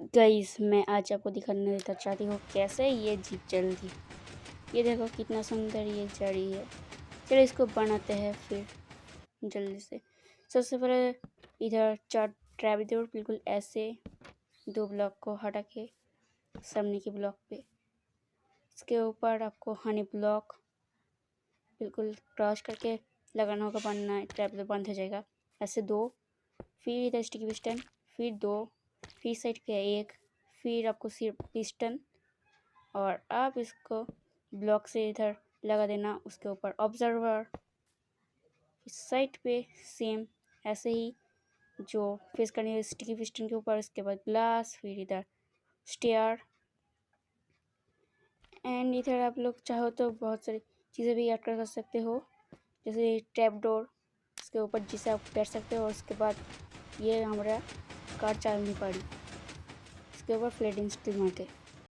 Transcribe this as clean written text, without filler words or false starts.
Guys मैं आज आपको दिखाना चाहती हूँ कैसे ये जीप चलती। ये देखो कितना सुंदर ये जड़ी है। चलो इसको बनाते हैं फिर जल्दी से। सबसे पहले इधर 4 ट्रैपडोर बिल्कुल ऐसे 2 ब्लॉक को हटा के सामने के ब्लॉक पे, इसके ऊपर आपको हनी ब्लॉक बिल्कुल क्रॉस करके लगाना होगा, बनना है ट्रैपडोर बंद हो जाएगा। ऐसे 2, फिर इधर स्टिकी पिस्टन, फिर 2, फिर साइड पे 1, फिर आपको सिर्फ पिस्टन और आप इसको ब्लॉक से इधर लगा देना। उसके ऊपर ऑब्जर्वर, इस साइड पे सेम ऐसे ही जो फेस करनी है स्टिकी पिस्टन के ऊपर, उसके बाद ग्लास, फिर इधर स्टेयर एंड इधर आप लोग चाहो तो बहुत सारी चीज़ें भी ऐड कर सकते हो, जैसे ट्रैप डोर इसके ऊपर जिसे आप बैठ सकते हो। और उसके बाद ये हमारा कार चलनी पड़ी, इसके ऊपर फ्लैटिंग स्टील मार के।